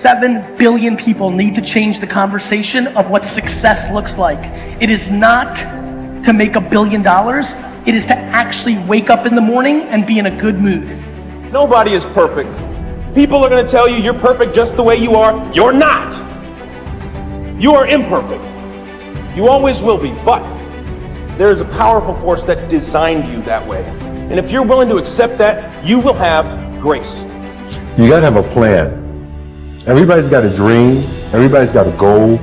7 billion people need to change the conversation of what success looks like. It is not to make $1 billion. It is to actually wake up in the morning and be in a good mood. Nobody is perfect. People are going to tell you you're perfect just the way you are. You're not. You are imperfect. You always will be, but there is a powerful force that designed you that way. And if you're willing to accept that, you will have grace. You gotta have a plan. Everybody's got a dream. Everybody's got a goal.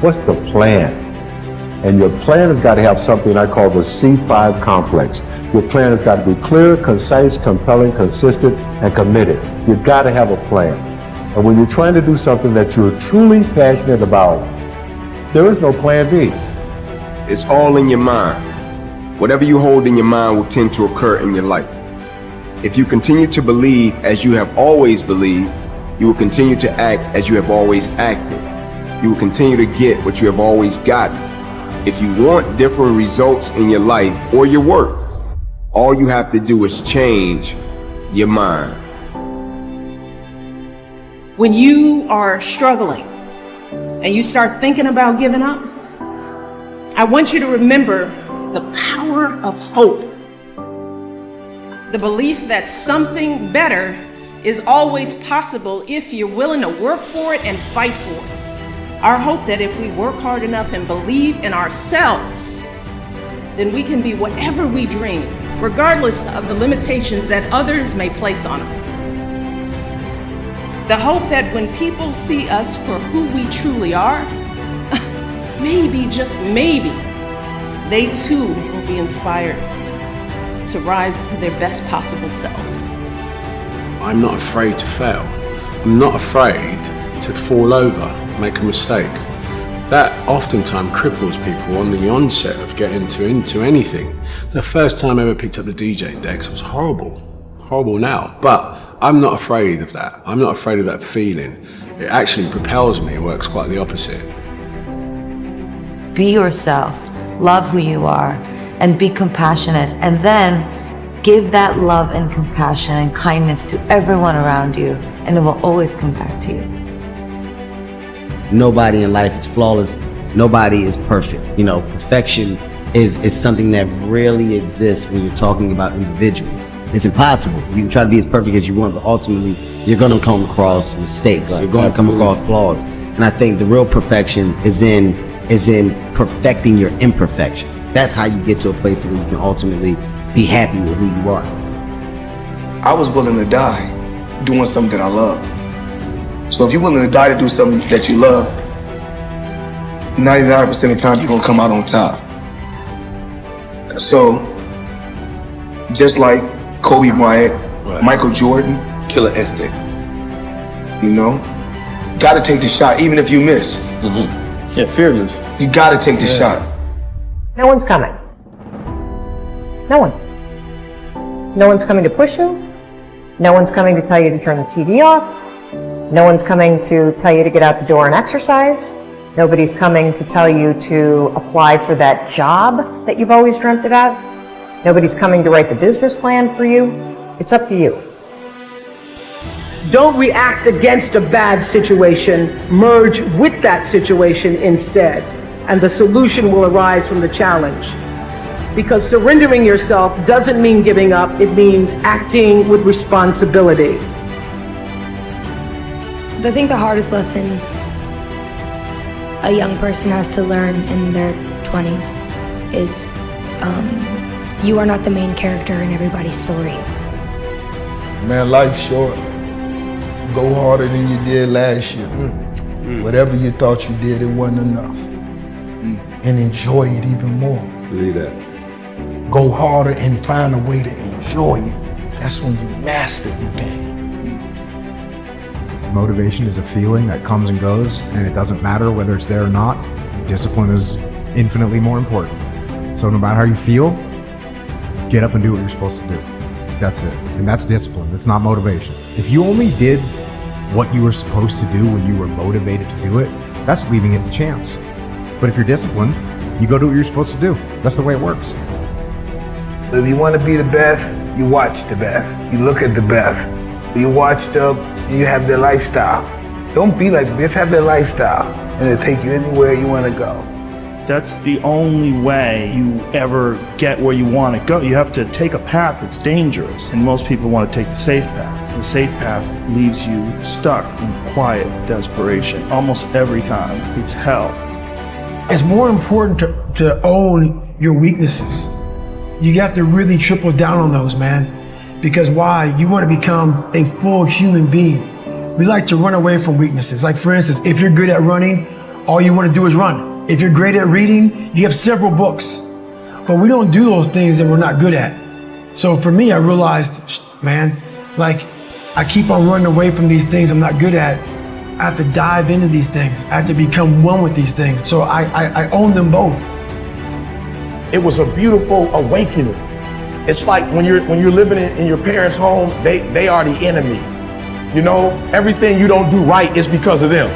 What's the plan? And your plan has got to have something I call the C5 complex. Your plan has got to be clear, concise, compelling, consistent, and committed. You've got to have a plan. And when you're trying to do something that you're truly passionate about, there is no plan B. It's all in your mind. Whatever you hold in your mind will tend to occur in your life. If you continue to believe as you have always believed, you will continue to act as you have always acted. You will continue to get what you have always gotten. If you want different results in your life or your work, all you have to do is change your mind. When you are struggling and you start thinking about giving up, I want you to remember the power of hope. The belief that something better is always possible if you're willing to work for it and fight for it. Our hope that if we work hard enough and believe in ourselves, then we can be whatever we dream, regardless of the limitations that others may place on us. The hope that when people see us for who we truly are, maybe, just maybe, they too will be inspired to rise to their best possible selves. I'm not afraid to fail. I'm not afraid to fall over, make a mistake. That oftentimes cripples people on the onset of getting into anything. The first time I ever picked up the DJ decks, it was horrible now, but I'm not afraid of that. I'm not afraid of that feeling. It actually propels me. It works quite the opposite. Be yourself, love who you are, and be compassionate, and then give that love and compassion and kindness to everyone around you, and it will always come back to you. Nobody in life is flawless. Nobody is perfect. You know, perfection is something that rarely exists when you're talking about individuals. It's impossible. You can try to be as perfect as you want, but ultimately you're going to come across mistakes. Right. You're going to come across flaws. And I think the real perfection is in perfecting your imperfections. That's how you get to a place where you can ultimately be happy with who you are. I was willing to die doing something that I love. So if you're willing to die to do something that you love, 99% of the time you're gonna come out on top. So, just like Kobe Bryant, right. Michael Jordan, Killer instinct. You know, gotta take the shot even if you miss. Mm-hmm. Yeah, fearless. You gotta take the shot. No one's coming. No one. No one's coming to push you. No one's coming to tell you to turn the TV off. No one's coming to tell you to get out the door and exercise. Nobody's coming to tell you to apply for that job that you've always dreamt about. Nobody's coming to write the business plan for you. It's up to you. Don't react against a bad situation. Merge with that situation instead, and the solution will arise from the challenge. Because surrendering yourself doesn't mean giving up, it means acting with responsibility. I think the hardest lesson a young person has to learn in their 20s is you are not the main character in everybody's story. Man, life's short. Go harder than you did last year. Whatever you thought you did, it wasn't enough. And enjoy it even more. Believe that. Go harder and find a way to enjoy it. That's when you master the game. Motivation is a feeling that comes and goes, and it doesn't matter whether it's there or not. Discipline is infinitely more important. So no matter how you feel, get up and do what you're supposed to do. That's it. And that's discipline. It's not motivation. If you only did what you were supposed to do when you were motivated to do it, that's leaving it to chance. But if you're disciplined, you go do what you're supposed to do. That's the way it works. If you want to be the best, you watch the best. You look at the best. You watch them, and you have their lifestyle. Don't be like this. Have that lifestyle, and it'll take you anywhere you want to go. That's the only way you ever get where you want to go. You have to take a path that's dangerous, and most people want to take the safe path. The safe path leaves you stuck in quiet desperation almost every time. It's hell. It's more important to own your weaknesses. You got to really triple down on those, man. Because why? You want to become a full human being. We like to run away from weaknesses. Like for instance, if you're good at running, all you want to do is run. If you're great at reading, you have several books. But we don't do those things that we're not good at. So for me, I realized, man, like I keep on running away from these things I'm not good at. I have to dive into these things. I have to become one with these things. So I own them both. It was a beautiful awakening. It's like when you're living in your parents' home, they are the enemy. You know, everything you don't do right is because of them.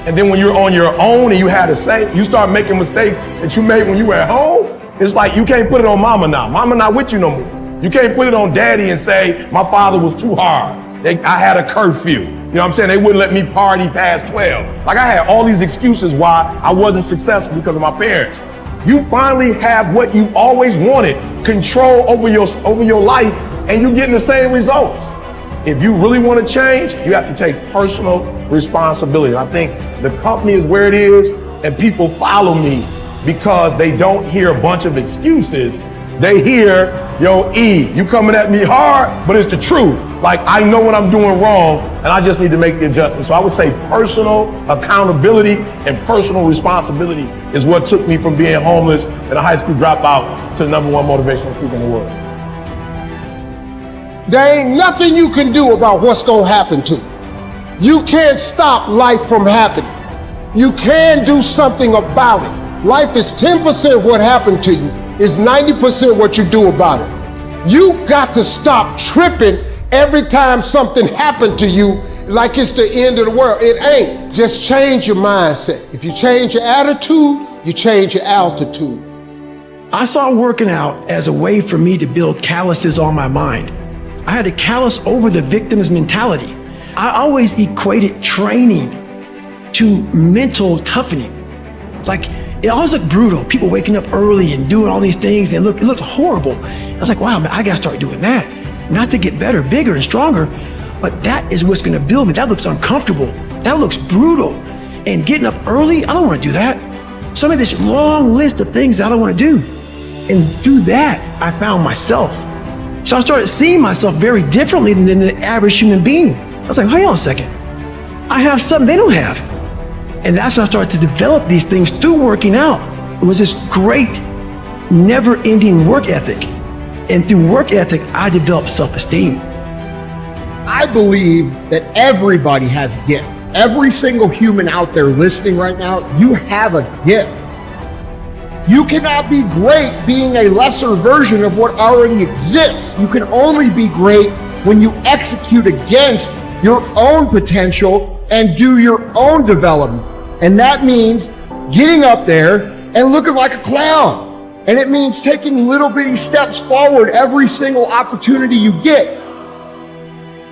And then when you're on your own and you had to say, you start making mistakes that you made when you were at home, it's like you can't put it on mama now. Mama not with you no more. You can't put it on daddy and say, my father was too hard. I had a curfew. You know what I'm saying? They wouldn't let me party past 12. Like I had all these excuses why I wasn't successful because of my parents. You finally have what you always wanted, control over your life, and you're getting the same results. If you really want to change, you have to take personal responsibility. I think the company is where it is, and people follow me because they don't hear a bunch of excuses. They hear, yo, E, you coming at me hard, but it's the truth. Like, I know what I'm doing wrong, and I just need to make the adjustment. So I would say personal accountability and personal responsibility is what took me from being homeless and a high school dropout to the #1 motivational speaker in the world. There ain't nothing you can do about what's gonna happen to you. You can't stop life from happening. You can do something about it. Life is 10% what happened to you, is 90% what you do about it. You got to stop tripping every time something happened to you like it's the end of the world. It ain't. Just change your mindset. If you change your attitude, you change your altitude. I saw working out as a way for me to build calluses on my mind. I had to callous over the victim's mentality. I always equated training to mental toughening. Like, it always looked brutal. People waking up early and doing all these things, and it looked horrible. I was like, wow, man, I gotta start doing that. Not to get better, bigger, and stronger, but that is what's gonna build me. That looks uncomfortable. That looks brutal. And getting up early, I don't wanna do that. So I made this long list of things I don't wanna do. And through that, I found myself. So I started seeing myself very differently than the average human being. I was like, hold on a second. I have something they don't have. And that's when I started to develop these things through working out. It was this great, never-ending work ethic. And through work ethic, I developed self-esteem. I believe that everybody has a gift. Every single human out there listening right now, you have a gift. You cannot be great being a lesser version of what already exists. You can only be great when you execute against your own potential and do your own development. And that means getting up there and looking like a clown. And it means taking little bitty steps forward every single opportunity you get.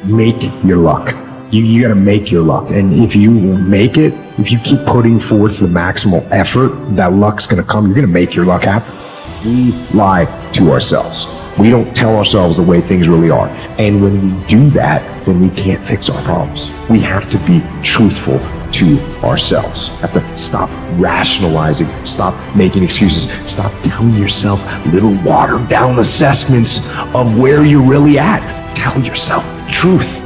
Make your luck. You gotta make your luck. And if you make it, if you keep putting forth the maximal effort, that luck's gonna come. You're gonna make your luck happen. We lie to ourselves. We don't tell ourselves the way things really are. And when we do that, then we can't fix our problems. We have to be truthful to ourselves. Have to stop rationalizing, stop making excuses, stop telling yourself little watered down assessments of where you're really at. Tell yourself the truth.